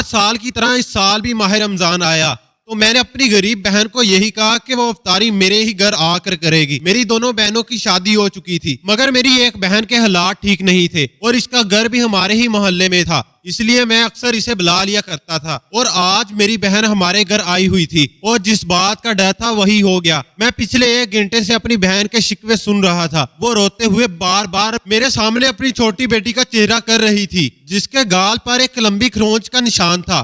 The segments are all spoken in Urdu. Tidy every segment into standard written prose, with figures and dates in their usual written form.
سال کی طرح اس سال بھی ماہ رمضان آیا تو میں نے اپنی غریب بہن کو یہی کہا کہ وہ افطاری میرے ہی گھر آ کر کرے گی۔ میری دونوں بہنوں کی شادی ہو چکی تھی، مگر میری ایک بہن کے حالات ٹھیک نہیں تھے اور اس کا گھر بھی ہمارے ہی محلے میں تھا، اس لیے میں اکثر اسے بلا لیا کرتا تھا۔ اور آج میری بہن ہمارے گھر آئی ہوئی تھی اور جس بات کا ڈر تھا وہی ہو گیا۔ میں پچھلے 1 گھنٹے سے اپنی بہن کے شکوے سن رہا تھا۔ وہ روتے ہوئے بار بار میرے سامنے اپنی چھوٹی بیٹی کا چہرہ کر رہی تھی جس کے گال پر ایک لمبی کھرونچ کا نشان تھا۔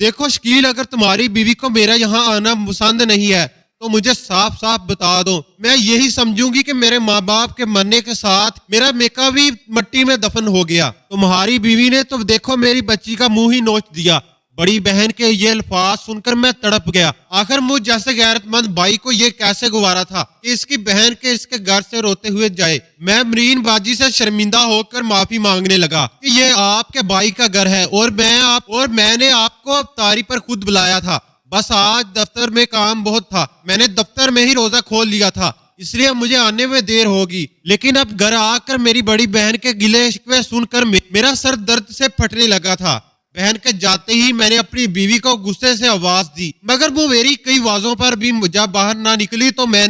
دیکھو شکیل، اگر تمہاری بیوی کو میرا یہاں آنا پسند نہیں ہے تو مجھے صاف صاف بتا دو، میں یہی سمجھوں گی کہ میرے ماں باپ کے مرنے کے ساتھ میرا میکا بھی مٹی میں دفن ہو گیا۔ تمہاری بیوی نے تو دیکھو میری بچی کا منہ ہی نوچ دیا۔ بڑی بہن کے یہ الفاظ سن کر میں تڑپ گیا۔ آخر مجھ جیسے غیرت مند بھائی کو یہ کیسے گوارا تھا کہ اس کی بہن کے اس کے گھر سے روتے ہوئے جائے۔ میں مرین باجی سے شرمندہ ہو کر معافی مانگنے لگا کہ یہ آپ کے بھائی کا گھر ہے اور میں نے آپ کو افطاری پر خود بلایا تھا، بس آج دفتر میں کام بہت تھا، میں نے دفتر میں ہی روزہ کھول لیا تھا، اس لیے مجھے آنے میں دیر ہوگی۔ لیکن اب گھر آ کر میری بڑی بہن کے گلے شکوے سن کر میرا سر درد سے پھٹنے لگا تھا۔ بہن کے جاتے ہی میں نے اپنی بیوی کو غصے سے آواز دی، مگر وہ میری کئی آوازوں پر بھی جب باہر نہ نکلی تو میں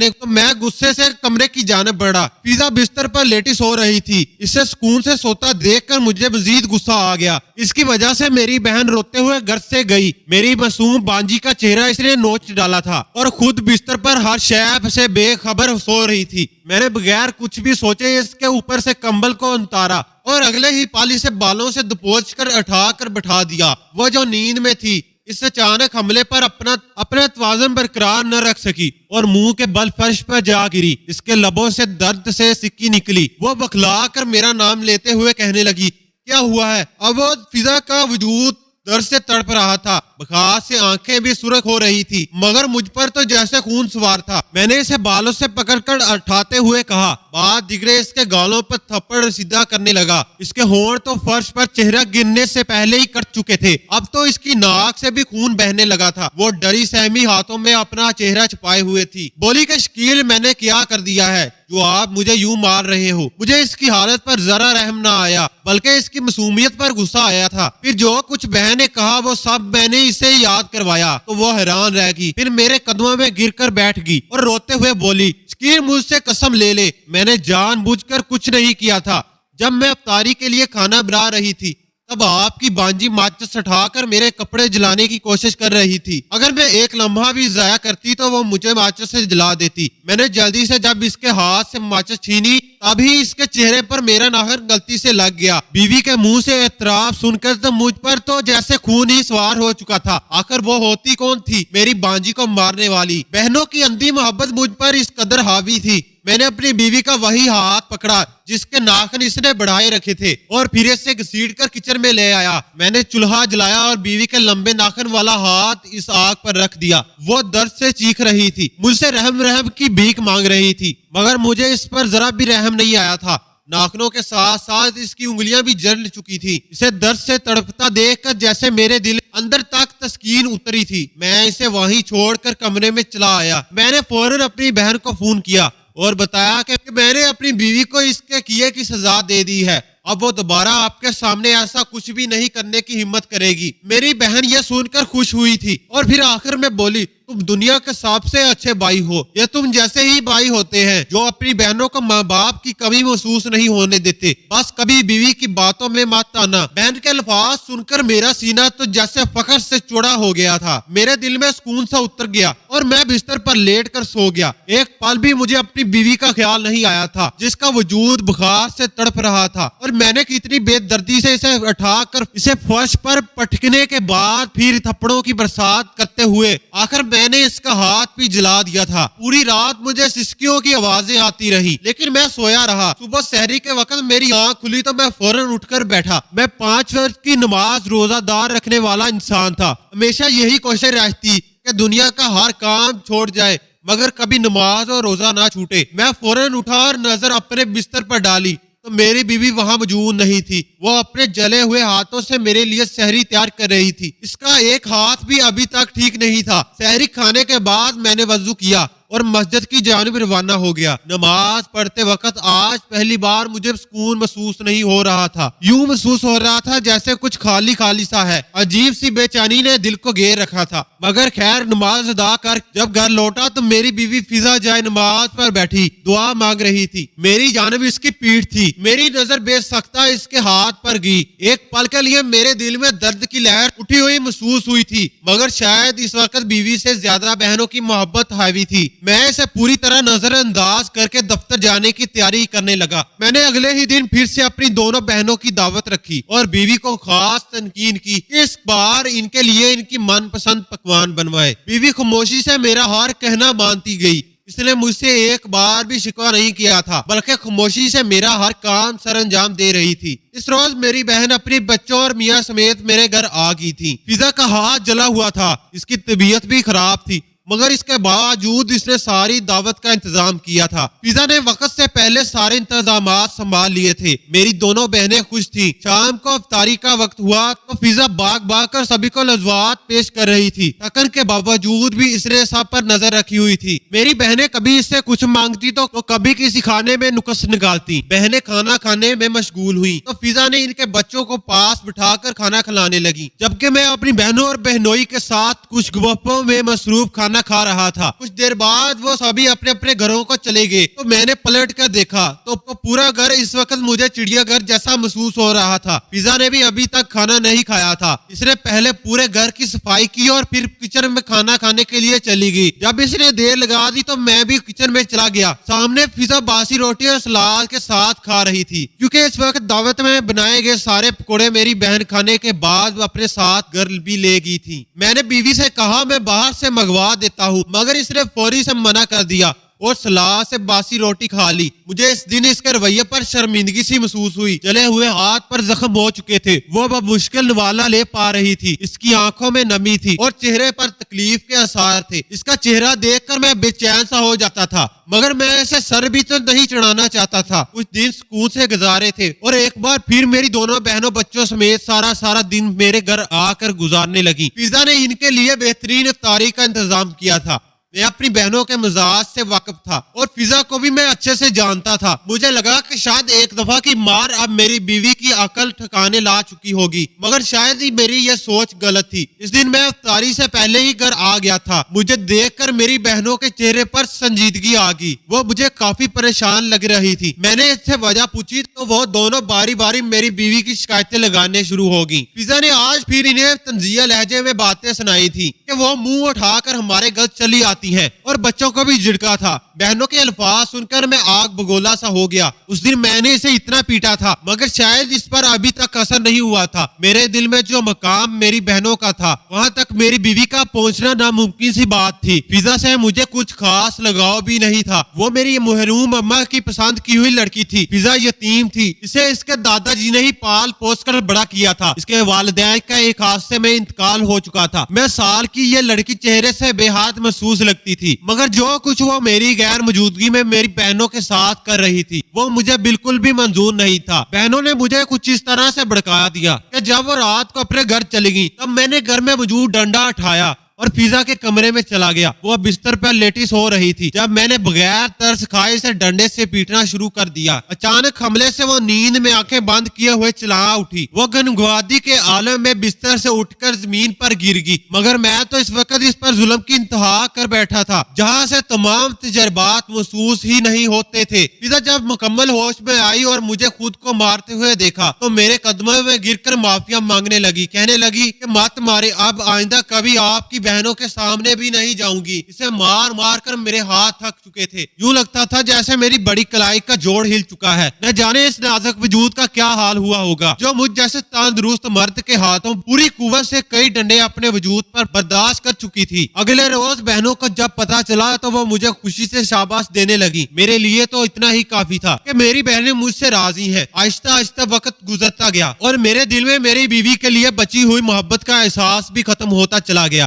غصے سے کمرے کی جانب بڑھا۔ فضا بستر پر لیٹی سو رہی تھی، اسے سکون سے سوتا دیکھ کر مجھے مزید غصہ آ گیا۔ اس کی وجہ سے میری بہن روتے ہوئے گھر سے گئی۔ میری معصوم بانجی کا چہرہ اس نے نوچ ڈالا تھا اور خود بستر پر ہر شے سے بے خبر سو رہی تھی۔ میں نے بغیر کچھ بھی سوچے اس کے اوپر سے کمبل کو اتارا اور اگلے ہی پالی سے بالوں سے دبوچ کر اٹھا کر بٹھا دیا۔ وہ جو نیند میں تھی اس اچانک حملے پر اپنا توازن برقرار نہ رکھ سکی اور منہ کے بل فرش پر جا گری۔ اس کے لبوں سے درد سے سکی نکلی۔ وہ بکھلا کر میرا نام لیتے ہوئے کہنے لگی، کیا ہوا ہے؟ اب وہ فضا کا وجود درد سے تڑپ رہا تھا، بخار سے آنکھیں بھی سرخ ہو رہی تھی، مگر مجھ پر تو جیسے خون سوار تھا۔ میں نے اسے بالوں سے پکڑ کر اٹھاتے ہوئے کہا، بعد دیگرے اس کے گالوں پر تھپڑ سیدھا کرنے لگا۔ اس کے ہونٹ تو فرش پر چہرہ گرنے سے پہلے ہی کٹ چکے تھے، اب تو اس کی ناک سے بھی خون بہنے لگا تھا۔ وہ ڈری سہمی ہاتھوں میں اپنا چہرہ چھپائے ہوئے تھی۔ بولی کہ شکیل، میں نے کیا کر دیا ہے جو آپ مجھے یوں مار رہے ہو؟ مجھے اس کی حالت پر ذرا رحم نہ آیا بلکہ اس کی معصومیت پر غصہ آیا تھا۔ پھر جو کچھ بہن نے کہا وہ سب میں نے اسے یاد کروایا تو وہ حیران رہ گئی، پھر میرے قدموں میں گر کر بیٹھ گئی اور روتے ہوئے بولی، شکیل مجھ سے قسم لے لے، میں نے جان بوجھ کر کچھ نہیں کیا تھا۔ جب میں افطاری کے لیے کھانا بنا رہی تھی تب آپ کی بانجی ماچس اٹھا کر میرے کپڑے جلانے کی کوشش کر رہی تھی۔ اگر میں ایک لمحہ بھی ضائع کرتی تو وہ مجھے ماچس سے جلا دیتی۔ میں نے جلدی سے جب اس کے ہاتھ سے ماچس چھینی تبھی اس کے چہرے پر میرا ناخن غلطی سے لگ گیا۔ بیوی کے منہ سے اعتراف سن کر تو مجھ پر تو جیسے خون ہی سوار ہو چکا تھا۔ آخر وہ ہوتی کون تھی میری بانجی کو مارنے والی؟ بہنوں کی اندھی محبت مجھ پر اس قدر حاوی تھی۔ میں نے اپنی بیوی کا وہی ہاتھ پکڑا جس کے ناخن اس نے بڑھائے رکھے تھے اور پھر اسے گھسیٹ کر کچن میں لے آیا۔ میں نے چولہا جلایا اور بیوی کے لمبے ناخن والا ہاتھ اس آگ پر رکھ دیا۔ وہ درد سے چیخ رہی تھی، مجھ سے رحم کی بھیک مانگ رہی تھی، مگر مجھے اس پر ذرا بھی رحم نہیں آیا تھا۔ ناخنوں کے ساتھ ساتھ اس کی انگلیاں بھی جل چکی تھی۔ اسے درد سے تڑپتا دیکھ کر جیسے میرے دل اندر تک تسکین اتری تھی۔ میں اسے وہیں چھوڑ کر کمرے میں چلا آیا۔ میں نے فوراً اپنی بہن کو فون کیا اور بتایا کہ میں نے اپنی بیوی کو اس کے کیے کی سزا دے دی ہے، اب وہ دوبارہ آپ کے سامنے ایسا کچھ بھی نہیں کرنے کی ہمت کرے گی۔ میری بہن یہ سن کر خوش ہوئی تھی اور پھر آخر میں بولی، تم دنیا کے سب سے اچھے بھائی ہو، یہ تم جیسے ہی بھائی ہوتے ہیں جو اپنی بہنوں کو ماں باپ کی کمی محسوس نہیں ہونے دیتے، بس کبھی بیوی کی باتوں میں مت آنا۔ بہن کے الفاظ سن کر میرا سینہ تو جیسے فخر سے چوڑا ہو گیا تھا، میرے دل میں سکون سا اتر گیا اور میں بستر پر لیٹ کر سو گیا۔ ایک پل بھی مجھے اپنی بیوی کا خیال نہیں آیا تھا جس کا وجود بخار سے تڑپ رہا تھا، اور میں نے کتنی بے دردی سے اسے اٹھا کر اسے فرش پر پٹکنے کے بعد پھر تھپڑوں کی برسات کرتے ہوئے آخر میں نے اس کا ہاتھ بھی جلا دیا تھا۔ پوری رات مجھے سسکیوں کی آوازیں آتی رہی لیکن میں سویا رہا۔ صبح سحری کے وقت میری آنکھ کھلی تو میں فوراً اٹھ کر بیٹھا۔ میں 5 وقت کی نماز روزہ دار رکھنے والا انسان تھا۔ ہمیشہ یہی کوشش رہتی کہ دنیا کا ہر کام چھوڑ جائے مگر کبھی نماز اور روزہ نہ چھوٹے۔ میں فوراً اٹھا اور نظر اپنے بستر پر ڈالی تو میری بیوی وہاں موجود نہیں تھی۔ وہ اپنے جلے ہوئے ہاتھوں سے میرے لیے سحری تیار کر رہی تھی۔ اس کا ایک ہاتھ بھی ابھی تک ٹھیک نہیں تھا۔ سحری کھانے کے بعد میں نے وضو کیا اور مسجد کی جانب روانہ ہو گیا۔ نماز پڑھتے وقت آج پہلی بار مجھے سکون محسوس نہیں ہو رہا تھا، یوں محسوس ہو رہا تھا جیسے کچھ خالی خالی سا ہے۔ عجیب سی بے چینی نے دل کو گھیر رکھا تھا، مگر خیر نماز ادا کر جب گھر لوٹا تو میری بیوی فضا جائے نماز پر بیٹھی دعا مانگ رہی تھی، میری جانب اس کی پیٹھ تھی، میری نظر بے سختہ اس کے ہاتھ پر گئی۔ ایک پل کے لیے میرے دل میں درد کی لہر اٹھی ہوئی محسوس ہوئی تھی، مگر شاید اس وقت بیوی سے زیادہ بہنوں کی محبت حاوی تھی۔ میں اسے پوری طرح نظر انداز کر کے دفتر جانے کی تیاری کرنے لگا۔ میں نے اگلے ہی دن پھر سے اپنی دونوں بہنوں کی دعوت رکھی اور بیوی کو خاص تنقید کی کہ اس بار ان کے لیے ان کی من پسند پکوان بنوائے۔ بیوی خاموشی سے میرا ہر کہنا مانتی گئی، اس نے مجھ سے ایک بار بھی شکوہ نہیں کیا تھا، بلکہ خاموشی سے میرا ہر کام سر انجام دے رہی تھی۔ اس روز میری بہن اپنی بچوں اور میاں سمیت میرے گھر آ گئی تھی۔ فضا کا ہاتھ جلا ہوا تھا، اس کی طبیعت بھی خراب تھی، مگر اس کے باوجود اس نے ساری دعوت کا انتظام کیا تھا۔ فضا نے وقت سے پہلے سارے انتظامات سنبھال لیے تھے۔ میری دونوں بہنیں خوش تھیں۔ شام کو افطاری کا وقت ہوا تو فضا بھاگ کر سبھی کو لذات پیش کر رہی تھی۔ تھکن کے باوجود بھی اس نے سب پر نظر رکھی ہوئی تھی۔ میری بہنیں کبھی اس سے کچھ مانگتی تو کبھی کسی کھانے میں نقص نکالتی۔ بہنیں کھانا کھانے میں مشغول ہوئی تو فضا نے ان کے بچوں کو پاس بٹھا کر کھانا کھلانے لگی، جبکہ میں اپنی بہنوں اور بہنوئی کے ساتھ کچھ گپوں میں مصروف کھانا کھا رہا تھا۔ کچھ دیر بعد وہ سبھی اپنے اپنے گھروں کو چلے گئے تو میں نے پلٹ کر دیکھا تو پورا گھر اس وقت مجھے چڑیا گھر جیسا محسوس ہو رہا تھا۔ فضا نے بھی ابھی تک کھانا نہیں کھایا تھا۔ اس نے پہلے پورے گھر کی صفائی کی اور پھر کچن میں کھانا کھانے کے لیے چلی گئی۔ جب اس نے دیر لگا دی تو میں بھی کچن میں چلا گیا۔ سامنے فضا باسی روٹی اور سلاد کے ساتھ کھا رہی تھی، کیونکہ اس وقت دعوت میں بنائے گئے سارے پکوڑے میری بہن کھانے کے بعد اپنے ساتھ گھر بھی لے گئی تھی۔ میں نے بیوی سے کہا میں باہر سے منگوا دیتا ہوں، مگر اس نے فوری سے منع کر دیا اور سلاد سے باسی روٹی کھا لی۔ مجھے اس دن اس کے رویے پر شرمندگی سی محسوس ہوئی۔ جلے ہوئے ہاتھ پر زخم ہو چکے تھے، وہ بمشکل نوالا لے پا رہی تھی۔ اس کی آنکھوں میں نمی تھی اور چہرے پر تکلیف کے آثار تھے۔ اس کا چہرہ دیکھ کر میں بے چین سا ہو جاتا تھا، مگر میں اسے سر بھی تو نہیں چڑھانا چاہتا تھا۔ کچھ دن سکون سے گزارے تھے اور ایک بار پھر میری دونوں بہنوں بچوں سمیت سارا دن میرے گھر آ کر گزارنے لگی۔ فضا نے ان کے لیے بہترین افطاری کا انتظام کیا تھا۔ میں اپنی بہنوں کے مزاج سے واقف تھا اور فضا کو بھی میں اچھے سے جانتا تھا۔ مجھے لگا کہ شاید ایک دفعہ کی مار اب میری بیوی کی عقل ٹھکانے لا چکی ہوگی، مگر شاید ہی میری یہ سوچ غلط تھی۔ اس دن میں افطاری سے پہلے ہی گھر آ گیا تھا۔ مجھے دیکھ کر میری بہنوں کے چہرے پر سنجیدگی آ گئی، وہ مجھے کافی پریشان لگ رہی تھی۔ میں نے اس سے وجہ پوچھی تو وہ دونوں باری باری میری بیوی کی شکایتیں لگانے شروع ہو گئی۔ فضا نے آج پھر انہیں طنزیہ لہجے میں باتیں سنائی تھی کہ وہ منہ اٹھا کر ہمارے گھر چلی آتی ہے اور بچوں کو بھی جھڑکا تھا۔ بہنوں کے الفاظ سن کر میں آگ بگولا سا ہو گیا۔ اس دن میں نے اسے اتنا پیٹا تھا، مگر شاید اس پر ابھی تک اثر نہیں ہوا تھا۔ میرے دل میں جو مقام میری بہنوں کا تھا، وہاں تک میری بیوی کا پہنچنا ناممکن سی بات تھی۔ فضا سے مجھے کچھ خاص لگاؤ بھی نہیں تھا۔ وہ میری محروم اماں کی پسند کی ہوئی لڑکی تھی۔ فضا یتیم تھی، اسے اس کے دادا جی نے ہی پال پوس کر بڑا کیا تھا۔ اس کے والدین کا ایک حادثے میں انتقال ہو چکا تھا۔ میں سال کی یہ لڑکی چہرے سے بے حد محسوس لگتی تھی، مگر جو کچھ وہ میری غیر موجودگی میں میری بہنوں کے ساتھ کر رہی تھی وہ مجھے بالکل بھی منظور نہیں تھا۔ بہنوں نے مجھے کچھ اس طرح سے بھڑکا دیا کہ جب وہ رات کو اپنے گھر چلی گئی تب میں نے گھر میں موجود ڈنڈا اٹھایا اور فضا کے کمرے میں چلا گیا۔ وہ بستر پر لیٹی سو رہی تھی جب میں نے بغیر ترس کھائے اسے ڈنڈے سے پیٹنا شروع کر دیا۔ اچانک حملے سے وہ نیند میں آنکھیں بند کیے ہوئے چلا اٹھی۔ وہ گنگوادی کے عالم میں بستر سے اٹھ کر زمین پر گر گئی، مگر میں تو اس وقت اس پر ظلم کی انتہا کر بیٹھا تھا جہاں سے تمام تجربات محسوس ہی نہیں ہوتے تھے۔ فضا جب مکمل ہوش میں آئی اور مجھے خود کو مارتے ہوئے دیکھا تو میرے قدموں میں گر کر معافیا مانگنے لگی، کہنے لگی کہ مت مارے، اب آئندہ کبھی آپ کی بہنوں کے سامنے بھی نہیں جاؤں گی۔ اسے مار مار کر میرے ہاتھ تھک چکے تھے، یوں لگتا تھا جیسے میری بڑی کلائی کا جوڑ ہل چکا ہے۔ نہ جانے اس نازک وجود کا کیا حال ہوا ہوگا جو مجھ جیسے تندرست مرد کے ہاتھوں پوری قوت سے کئی ڈنڈے اپنے وجود پر برداشت کر چکی تھی۔ اگلے روز بہنوں کو جب پتا چلا تو وہ مجھے خوشی سے شاباش دینے لگی۔ میرے لیے تو اتنا ہی کافی تھا کہ میری بہنیں مجھ سے راضی ہیں۔ آہستہ آہستہ وقت گزرتا گیا اور میرے دل میں میری بیوی کے لیے بچی ہوئی محبت کا احساس بھی ختم ہوتا چلا گیا۔